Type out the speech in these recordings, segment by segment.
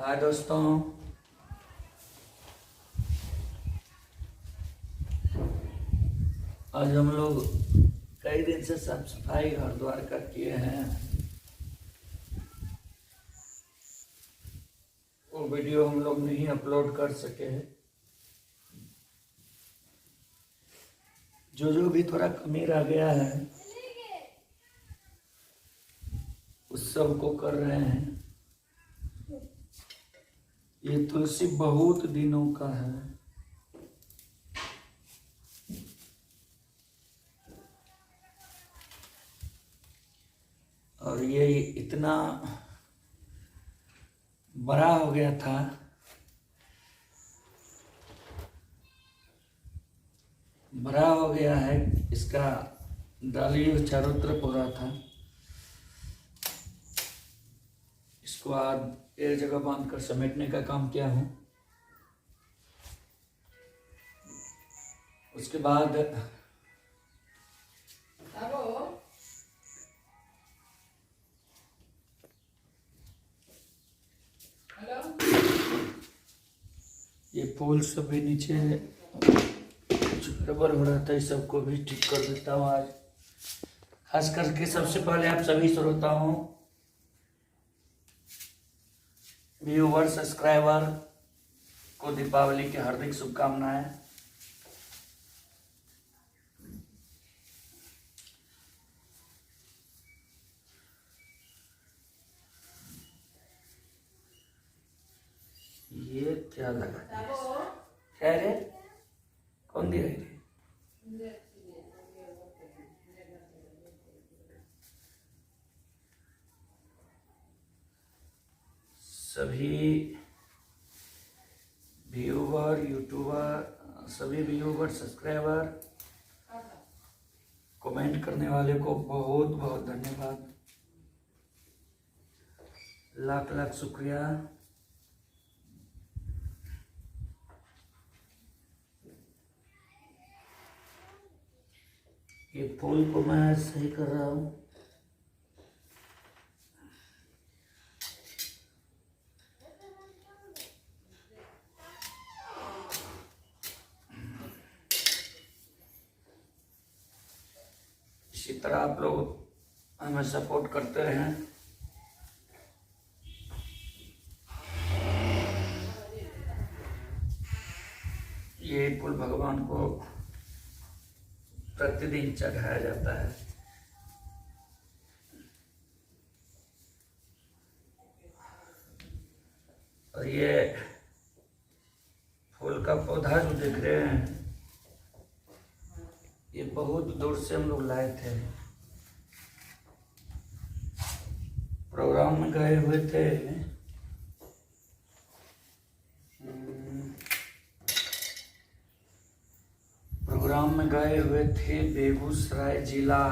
हाय दोस्तों। आज हम लोग कई दिन से साफ सफाई घर द्वार का किए हैं। वो वीडियो हम लोग नहीं अपलोड कर सके। जो भी थोड़ा कमी रह गया है उस सब को कर रहे हैं। ये तुलसी बहुत दिनों का है। और ये इतना बड़ा हो गया था। बड़ा हो गया है, इसका डाली चारों तरफ हो रहा था। इसको आज एक जगह बांध कर समेटने का काम किया हूँ। उसके बाद ये फूल सब भी नीचे कुछ गड़बड़ हो रहा था, इस सबको भी ठीक कर देता हूँ आज। खास करके सबसे पहले आप सभी श्रोताओं, व्यूवर, सब्सक्राइबर को दीपावली की हार्दिक शुभकामनाएं। ये क्या लगा? क्या रे? कौन दिया रे? सभी व्यूवर, यूट्यूबर, सभी व्यूवर, सब्सक्राइबर, कमेंट करने वाले को बहुत बहुत धन्यवाद। लाख लाख शुक्रिया। ये फूल को मैं सही कर रहा हूँ। इसी तरह आप लोग हमें सपोर्ट करते रहें। ये फूल भगवान को प्रतिदिन चढ़ाया जाता है। और ये फूल का पौधा जो देख रहे हैं, ये बहुत दूर से हम लोग लाए थे। प्रोग्राम में गए हुए थे। प्रोग्राम में गए हुए थे बेगूसराय जिला।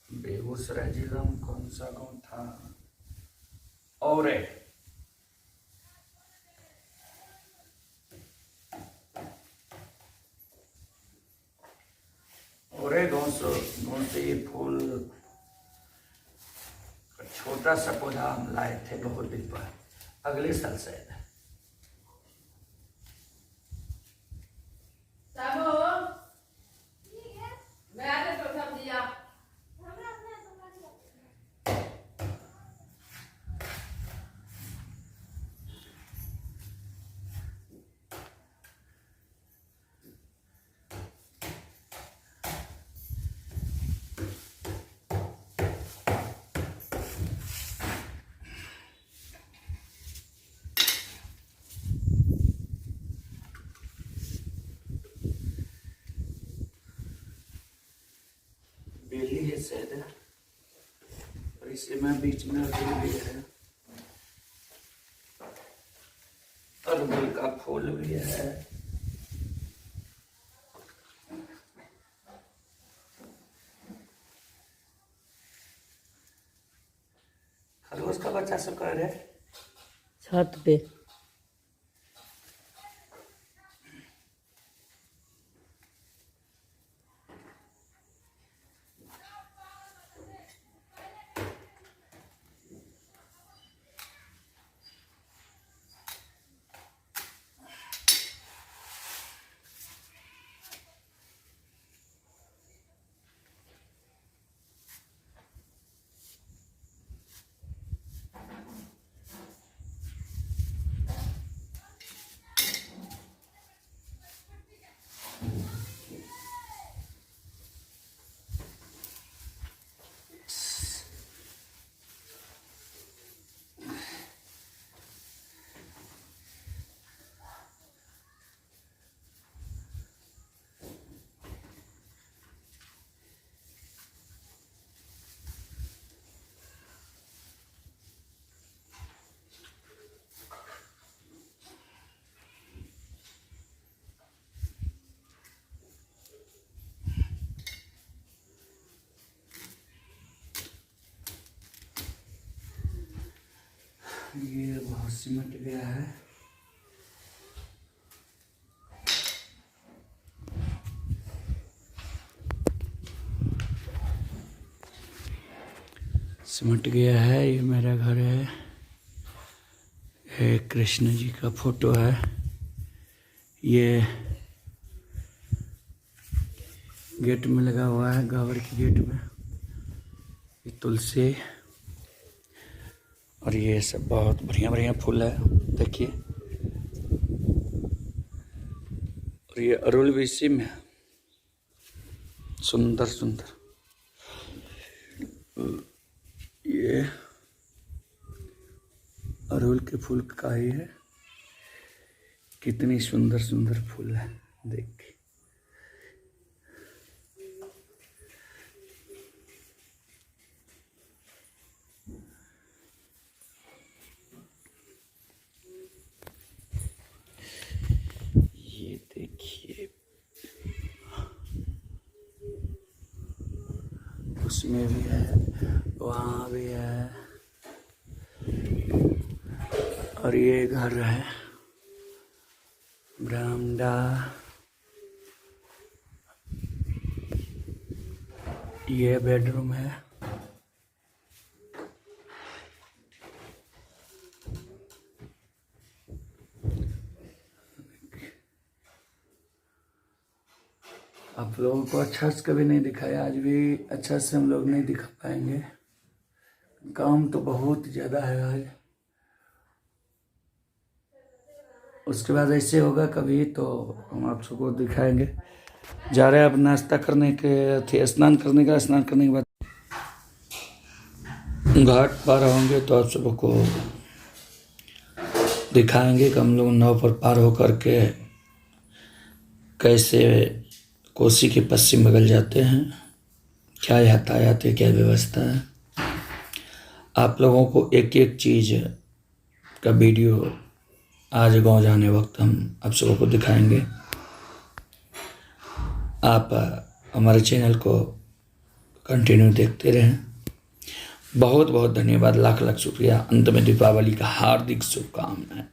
बेगूसराय जिला में कौन सा गांव था? औरे गांव से ये फूल छोटा सा पौधा हम लाए थे बहुत दिन पहले, अगले साल से। बेली है शायद, और इसे में बीच में भी है। अरहुल का फूल भी है। खरगोश का बच्चा सब कर रहे छत पे। ये बहुत सिमट गया है। सिमट गया है। ये मेरा घर है। ये कृष्ण जी का फोटो है। ये गेट में लगा हुआ है, गावड़ के गेट में। ये तुलसी और ये सब बहुत बढ़िया बढ़िया फूल है, देखिए। और ये अरुल भी इसी में है, सुंदर सुंदर। ये अरुल के फूल का ही है। कितनी सुंदर सुंदर फूल है, देखिए। ये देखिए, उसमें भी है, वहाँ भी है। और ये घर है, बरामदा। ये बेडरूम है। आप लोगों को अच्छा से कभी नहीं दिखाया, आज भी अच्छा से हम लोग नहीं दिखा पाएंगे। काम तो बहुत ज़्यादा है आज। उसके बाद ऐसे होगा कभी तो हम आप सबको दिखाएंगे। जा रहे हैं अब नाश्ता करने के, स्नान करने का। स्नान करने के बाद घाट पार होंगे तो आप सबको दिखाएंगे कि हम लोग नाव पर पार होकर के कैसे कोसी के पश्चिम बगल जाते हैं, क्या यातायात है, क्या व्यवस्था है। आप लोगों को एक एक चीज़ का वीडियो आज गांव जाने वक्त हम आप सबों को दिखाएंगे। आप हमारे चैनल को कंटिन्यू देखते रहें। बहुत बहुत धन्यवाद, लाख लाख शुक्रिया। अंत में दीपावली का हार्दिक शुभकामनाएं।